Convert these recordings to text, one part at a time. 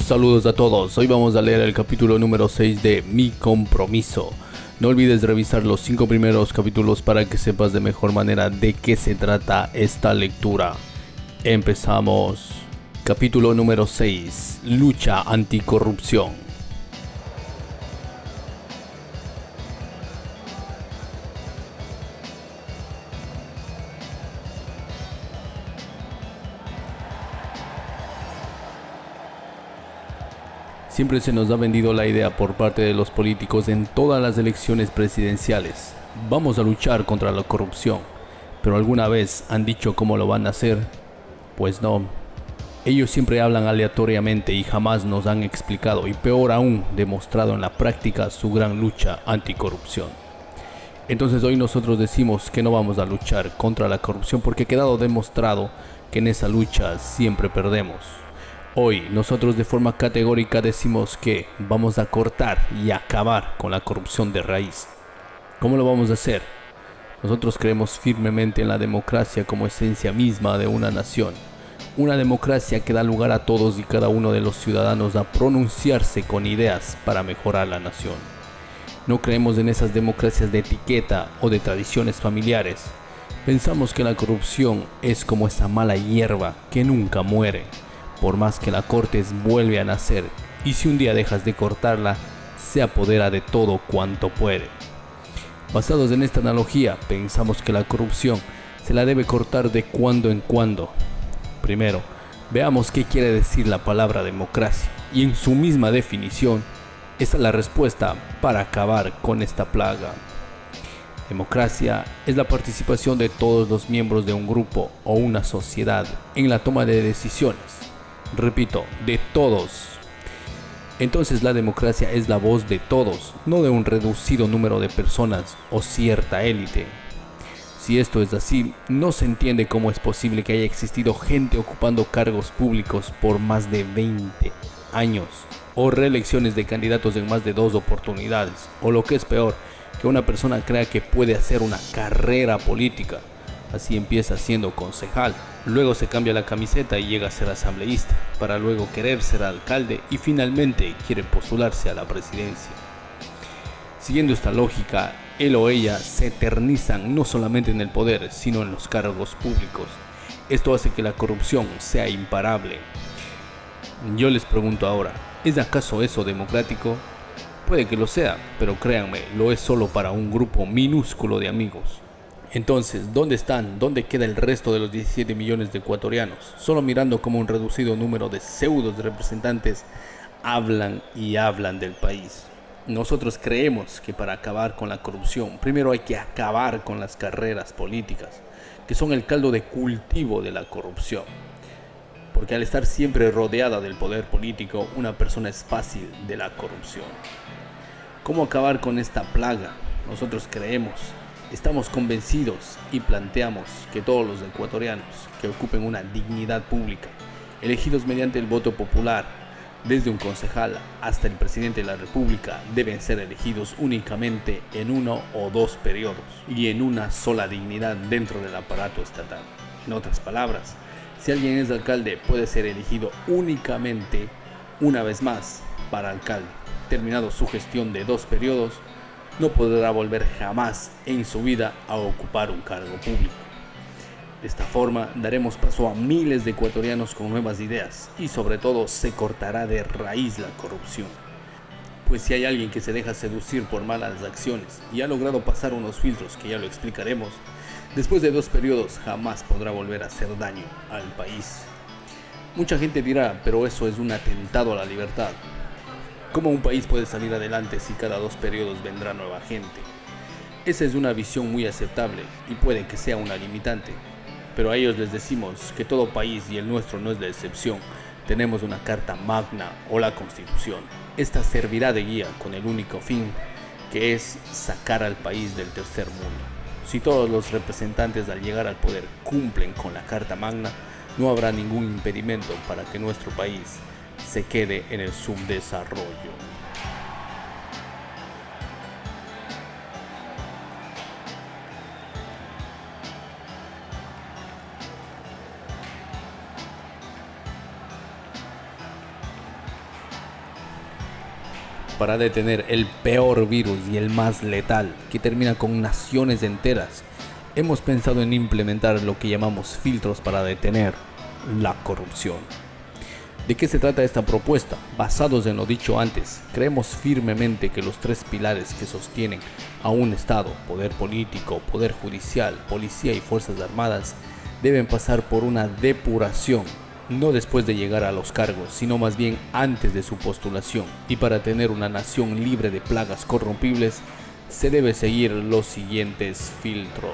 Saludos a todos, hoy vamos a leer el capítulo número 6 de Mi Compromiso. No olvides revisar los 5 primeros capítulos para que sepas de mejor manera de qué se trata esta lectura. Empezamos. Capítulo número 6. Lucha anticorrupción. Siempre se nos ha vendido la idea por parte de los políticos en todas las elecciones presidenciales. Vamos a luchar contra la corrupción. ¿Pero alguna vez han dicho cómo lo van a hacer? Pues no. Ellos siempre hablan aleatoriamente y jamás nos han explicado y peor aún demostrado en la práctica su gran lucha anticorrupción. Entonces hoy nosotros decimos que no vamos a luchar contra la corrupción porque ha quedado demostrado que en esa lucha siempre perdemos. Hoy nosotros de forma categórica decimos que vamos a cortar y acabar con la corrupción de raíz. ¿Cómo lo vamos a hacer? Nosotros creemos firmemente en la democracia como esencia misma de una nación. Una democracia que da lugar a todos y cada uno de los ciudadanos a pronunciarse con ideas para mejorar la nación. No creemos en esas democracias de etiqueta o de tradiciones familiares. Pensamos que la corrupción es como esa mala hierba que nunca muere. Por más que la cortes vuelve a nacer, y si un día dejas de cortarla, se apodera de todo cuanto puede. Basados en esta analogía, pensamos que la corrupción se la debe cortar de cuando en cuando. Primero, veamos qué quiere decir la palabra democracia, y en su misma definición, esta es la respuesta para acabar con esta plaga. Democracia es la participación de todos los miembros de un grupo o una sociedad en la toma de decisiones. Repito, de todos. Entonces la democracia es la voz de todos, no de un reducido número de personas o cierta élite. Si esto es así, no se entiende cómo es posible que haya existido gente ocupando cargos públicos por más de 20 años, o reelecciones de candidatos en más de 2 oportunidades, o lo que es peor, que una persona crea que puede hacer una carrera política. Así empieza siendo concejal, luego se cambia la camiseta y llega a ser asambleísta, para luego querer ser alcalde y finalmente quiere postularse a la presidencia. Siguiendo esta lógica, él o ella se eternizan no solamente en el poder, sino en los cargos públicos. Esto hace que la corrupción sea imparable. Yo les pregunto ahora, ¿es acaso eso democrático? Puede que lo sea, pero créanme, lo es solo para un grupo minúsculo de amigos. Entonces, ¿dónde están? ¿Dónde queda el resto de los 17 millones de ecuatorianos? Solo mirando cómo un reducido número de pseudos representantes hablan y hablan del país. Nosotros creemos que para acabar con la corrupción, primero hay que acabar con las carreras políticas, que son el caldo de cultivo de la corrupción. Porque al estar siempre rodeada del poder político, una persona es fácil de la corrupción. ¿Cómo acabar con esta plaga? Nosotros creemos, estamos convencidos y planteamos que todos los ecuatorianos que ocupen una dignidad pública, elegidos mediante el voto popular, desde un concejal hasta el presidente de la República, deben ser elegidos únicamente en 1 o 2 periodos y en una sola dignidad dentro del aparato estatal. En otras palabras, si alguien es alcalde, puede ser elegido únicamente una vez más para alcalde. Terminado su gestión de 2 periodos, no podrá volver jamás en su vida a ocupar un cargo público. De esta forma daremos paso a miles de ecuatorianos con nuevas ideas y sobre todo se cortará de raíz la corrupción. Pues si hay alguien que se deja seducir por malas acciones y ha logrado pasar unos filtros que ya lo explicaremos, después de 2 periodos jamás podrá volver a hacer daño al país. Mucha gente dirá, pero eso es un atentado a la libertad. ¿Cómo un país puede salir adelante si cada 2 periodos vendrá nueva gente? Esa es una visión muy aceptable y puede que sea una limitante, pero a ellos les decimos que todo país, y el nuestro no es la excepción, tenemos una carta magna o la Constitución. Esta servirá de guía con el único fin que es sacar al país del tercer mundo. Si todos los representantes al llegar al poder cumplen con la carta magna, no habrá ningún impedimento para que nuestro país se quede en el subdesarrollo. para detener el peor virus y el más letal que termina con naciones enteras, hemos pensado en implementar lo que llamamos filtros para detener la corrupción. ¿De qué se trata esta propuesta? Basados en lo dicho antes, creemos firmemente que los tres pilares que sostienen a un Estado, poder político, poder judicial, policía y fuerzas armadas, deben pasar por una depuración, no después de llegar a los cargos, sino más bien antes de su postulación. Y para tener una nación libre de plagas corrompibles, se debe seguir los siguientes filtros.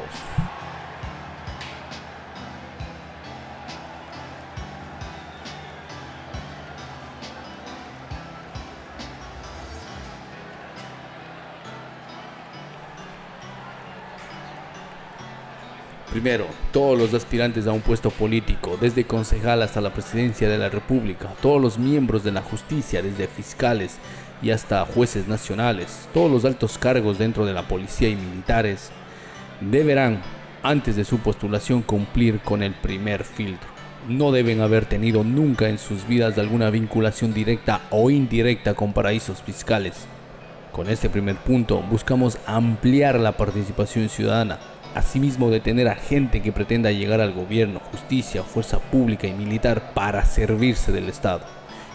Primero, todos los aspirantes a un puesto político, desde concejal hasta la presidencia de la República, todos los miembros de la justicia, desde fiscales y hasta jueces nacionales, todos los altos cargos dentro de la policía y militares, deberán, antes de su postulación, cumplir con el primer filtro. No deben haber tenido nunca en sus vidas alguna vinculación directa o indirecta con paraísos fiscales. Con este primer punto buscamos ampliar la participación ciudadana. Asimismo, detener a gente que pretenda llegar al gobierno, justicia, fuerza pública y militar para servirse del Estado,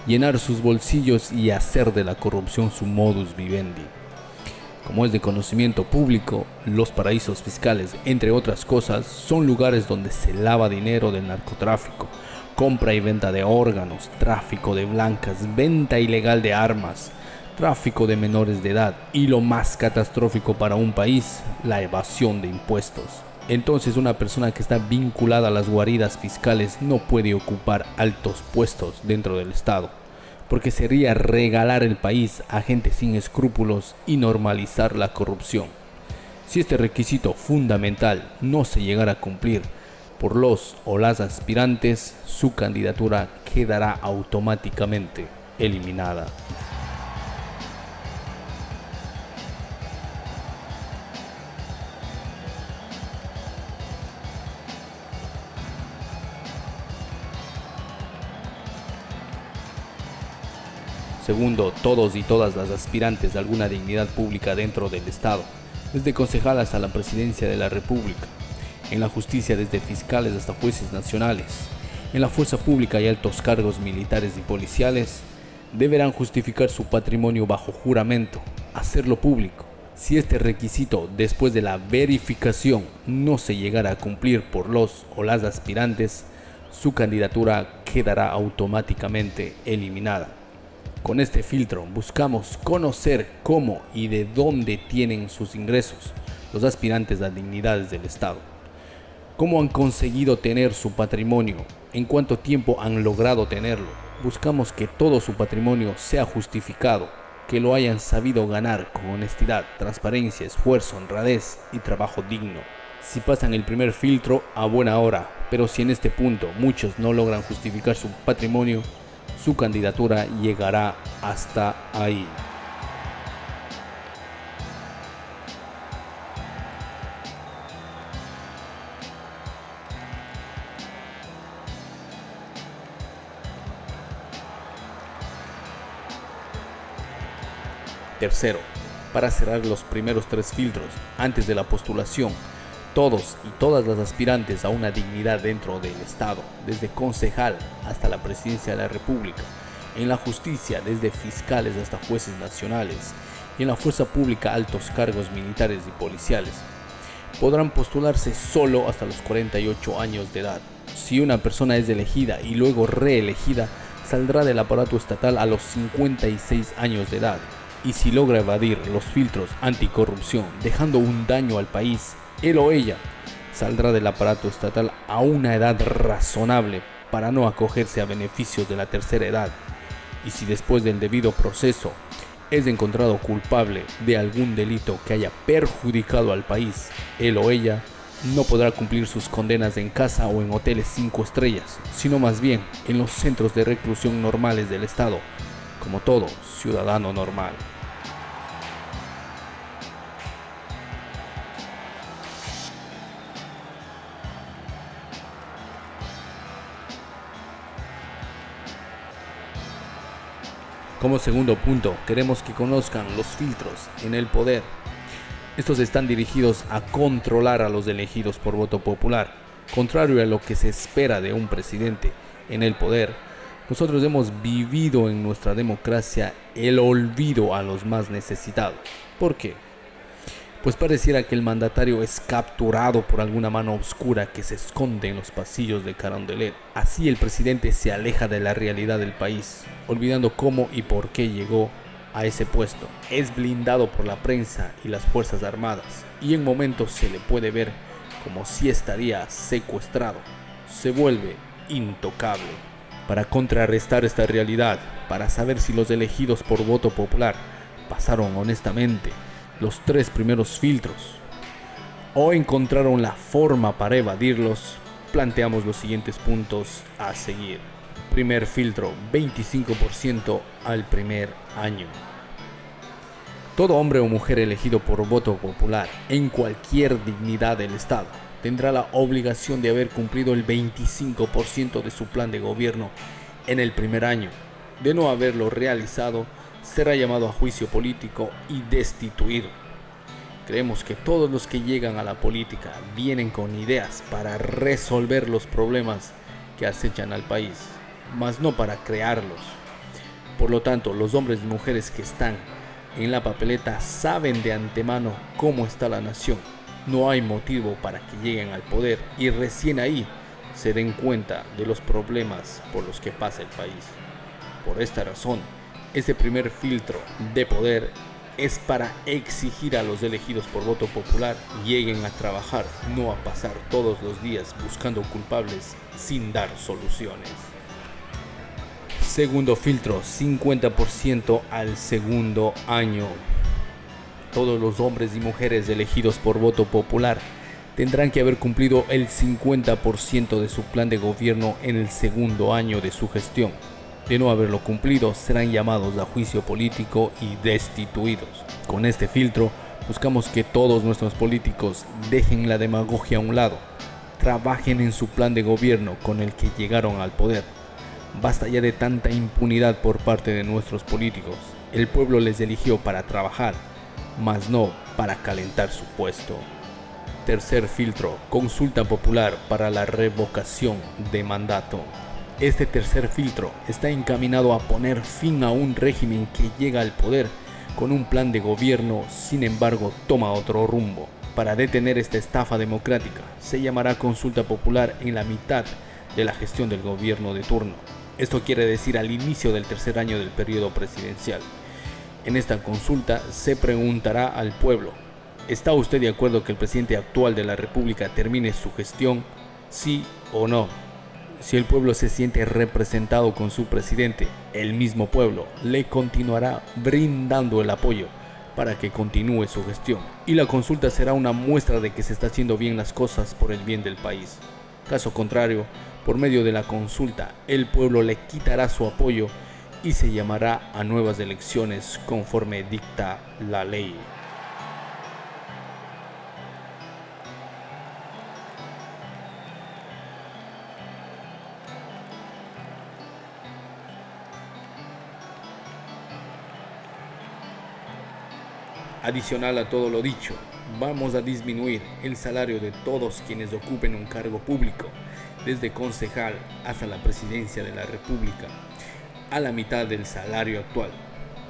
llenar sus bolsillos y hacer de la corrupción su modus vivendi. Como es de conocimiento público, los paraísos fiscales, entre otras cosas, son lugares donde se lava dinero del narcotráfico, compra y venta de órganos, tráfico de blancas, venta ilegal de armas, tráfico de menores de edad y, lo más catastrófico para un país, la evasión de impuestos. Entonces, una persona que está vinculada a las guaridas fiscales no puede ocupar altos puestos dentro del Estado, porque sería regalar el país a gente sin escrúpulos y normalizar la corrupción. Si este requisito fundamental no se llegara a cumplir por los o las aspirantes, su candidatura quedará automáticamente eliminada. Segundo, todos y todas las aspirantes a alguna dignidad pública dentro del Estado, desde concejal hasta la presidencia de la República, en la justicia desde fiscales hasta jueces nacionales, en la fuerza pública y altos cargos militares y policiales, deberán justificar su patrimonio bajo juramento, hacerlo público. Si este requisito, después de la verificación, no se llegara a cumplir por los o las aspirantes, su candidatura quedará automáticamente eliminada. Con este filtro buscamos conocer cómo y de dónde tienen sus ingresos los aspirantes a dignidades del Estado, cómo han conseguido tener su patrimonio, en cuánto tiempo han logrado tenerlo. Buscamos que todo su patrimonio sea justificado, que lo hayan sabido ganar con honestidad, transparencia, esfuerzo, honradez y trabajo digno. Si pasan el primer filtro, a buena hora, pero si en este punto muchos no logran justificar su patrimonio, su candidatura llegará hasta ahí. Tercero, para cerrar los primeros tres filtros antes de la postulación, todos y todas las aspirantes a una dignidad dentro del Estado, desde concejal hasta la presidencia de la República, en la justicia desde fiscales hasta jueces nacionales y en la fuerza pública altos cargos militares y policiales, podrán postularse solo hasta los 48 años de edad. Si una persona es elegida y luego reelegida, saldrá del aparato estatal a los 56 años de edad. Y si logra evadir los filtros anticorrupción, dejando un daño al país, él o ella saldrá del aparato estatal a una edad razonable para no acogerse a beneficios de la tercera edad. Y si después del debido proceso es encontrado culpable de algún delito que haya perjudicado al país, él o ella no podrá cumplir sus condenas en casa o en hoteles 5 estrellas, sino más bien en los centros de reclusión normales del Estado, como todo ciudadano normal. Como segundo punto, queremos que conozcan los filtros en el poder. Estos están dirigidos a controlar a los elegidos por voto popular. Contrario a lo que se espera de un presidente en el poder, nosotros hemos vivido en nuestra democracia el olvido a los más necesitados. ¿Por qué? Pues pareciera que el mandatario es capturado por alguna mano oscura que se esconde en los pasillos de Carondelet. Así el presidente se aleja de la realidad del país, olvidando cómo y por qué llegó a ese puesto. Es blindado por la prensa y las Fuerzas Armadas, y en momentos se le puede ver como si estaría secuestrado. Se vuelve intocable. Para contrarrestar esta realidad, para saber si los elegidos por voto popular pasaron honestamente los 3 primeros filtros o encontraron la forma para evadirlos, planteamos los siguientes puntos a seguir. Primer filtro, 25% al primer año. Todo hombre o mujer elegido por voto popular en cualquier dignidad del Estado tendrá la obligación de haber cumplido el 25% de su plan de gobierno en el primer año. De no haberlo realizado, será llamado a juicio político y destituido. Creemos que todos los que llegan a la política vienen con ideas para resolver los problemas que acechan al país, mas no para crearlos. Por lo tanto, los hombres y mujeres que están en la papeleta saben de antemano cómo está la nación. No hay motivo para que lleguen al poder y recién ahí se den cuenta de los problemas por los que pasa el país. Por esta razón, este primer filtro de poder es para exigir a los elegidos por voto popular lleguen a trabajar, no a pasar todos los días buscando culpables sin dar soluciones. Segundo filtro, 50% al segundo año. Todos los hombres y mujeres elegidos por voto popular tendrán que haber cumplido el 50% de su plan de gobierno en el segundo año de su gestión. De no haberlo cumplido, serán llamados a juicio político y destituidos. Con este filtro, buscamos que todos nuestros políticos dejen la demagogia a un lado, trabajen en su plan de gobierno con el que llegaron al poder. Basta ya de tanta impunidad por parte de nuestros políticos. El pueblo les eligió para trabajar, mas no para calentar su puesto. Tercer filtro, consulta popular para la revocación de mandato. Este tercer filtro está encaminado a poner fin a un régimen que llega al poder con un plan de gobierno, sin embargo toma otro rumbo. Para detener esta estafa democrática, se llamará consulta popular en la mitad de la gestión del gobierno de turno. Esto quiere decir al inicio del tercer año del periodo presidencial. En esta consulta se preguntará al pueblo: ¿está usted de acuerdo que el presidente actual de la República termine su gestión? ¿Sí o no? Si el pueblo se siente representado con su presidente, el mismo pueblo le continuará brindando el apoyo para que continúe su gestión. Y la consulta será una muestra de que se está haciendo bien las cosas por el bien del país. Caso contrario, por medio de la consulta, el pueblo le quitará su apoyo y se llamará a nuevas elecciones conforme dicta la ley. Adicional a todo lo dicho, vamos a disminuir el salario de todos quienes ocupen un cargo público, desde concejal hasta la presidencia de la República, a la mitad del salario actual.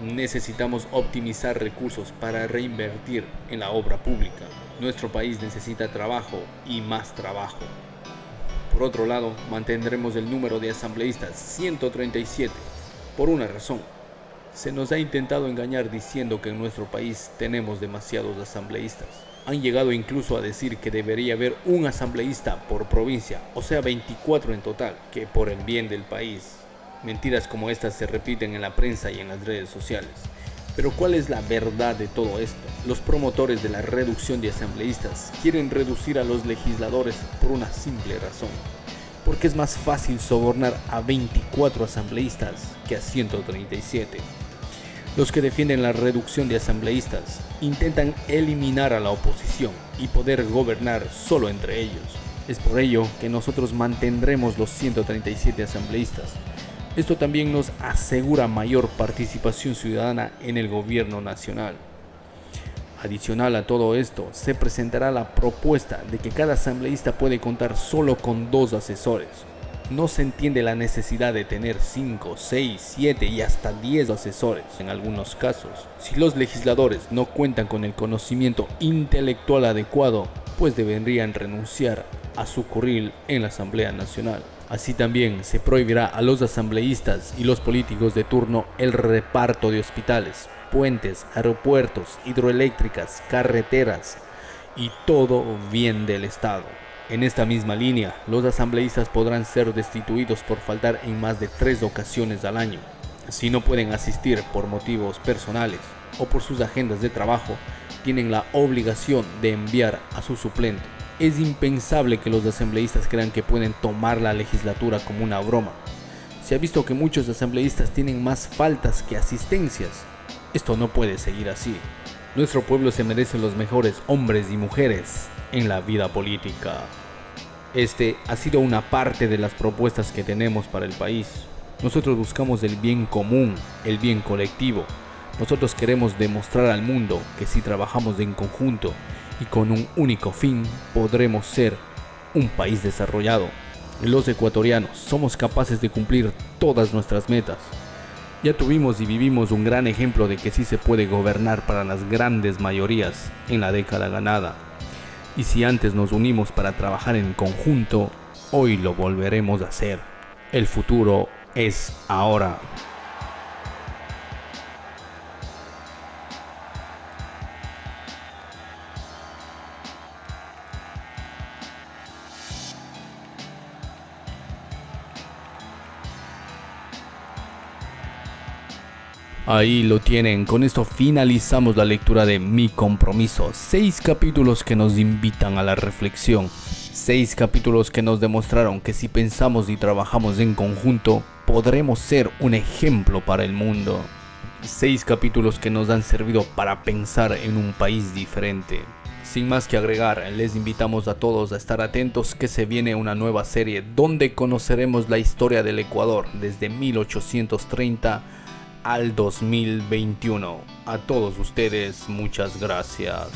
Necesitamos optimizar recursos para reinvertir en la obra pública. Nuestro país necesita trabajo y más trabajo. Por otro lado, mantendremos el número de asambleístas 137 por una razón. Se nos ha intentado engañar diciendo que en nuestro país tenemos demasiados asambleístas. Han llegado incluso a decir que debería haber un asambleísta por provincia, o sea 24 en total, que por el bien del país. Mentiras como estas se repiten en la prensa y en las redes sociales. Pero ¿cuál es la verdad de todo esto? Los promotores de la reducción de asambleístas quieren reducir a los legisladores por una simple razón. Porque es más fácil sobornar a 24 asambleístas que a 137. Los que defienden la reducción de asambleístas intentan eliminar a la oposición y poder gobernar solo entre ellos. Es por ello que nosotros mantendremos los 137 asambleístas, Esto también nos asegura mayor participación ciudadana en el gobierno nacional. Adicional a todo esto, se presentará la propuesta de que cada asambleísta puede contar solo con 2 asesores. No se entiende la necesidad de tener 5, 6, 7 y hasta 10 asesores en algunos casos. Si los legisladores no cuentan con el conocimiento intelectual adecuado, pues deberían renunciar a su curril en la Asamblea Nacional. Así también se prohibirá a los asambleístas y los políticos de turno el reparto de hospitales, puentes, aeropuertos, hidroeléctricas, carreteras y todo bien del Estado. En esta misma línea, los asambleístas podrán ser destituidos por faltar en más de 3 ocasiones al año. Si no pueden asistir por motivos personales o por sus agendas de trabajo, tienen la obligación de enviar a su suplente. Es impensable que los asambleístas crean que pueden tomar la legislatura como una broma. Se ha visto que muchos asambleístas tienen más faltas que asistencias. Esto no puede seguir así. Nuestro pueblo se merece los mejores hombres y mujeres en la vida política. Este ha sido una parte de las propuestas que tenemos para el país. Nosotros buscamos el bien común, el bien colectivo. Nosotros queremos demostrar al mundo que si trabajamos en conjunto y con un único fin, podremos ser un país desarrollado. Los ecuatorianos somos capaces de cumplir todas nuestras metas. Ya tuvimos y vivimos un gran ejemplo de que sí se puede gobernar para las grandes mayorías en la década ganada. Y si antes nos unimos para trabajar en conjunto, hoy lo volveremos a hacer. El futuro es ahora. Ahí lo tienen, con esto finalizamos la lectura de Mi Compromiso. 6 capítulos que nos invitan a la reflexión. 6 capítulos que nos demostraron que si pensamos y trabajamos en conjunto, podremos ser un ejemplo para el mundo. 6 capítulos que nos han servido para pensar en un país diferente. Sin más que agregar, les invitamos a todos a estar atentos que se viene una nueva serie donde conoceremos la historia del Ecuador desde 1830 al 2021. A todos ustedes, muchas gracias.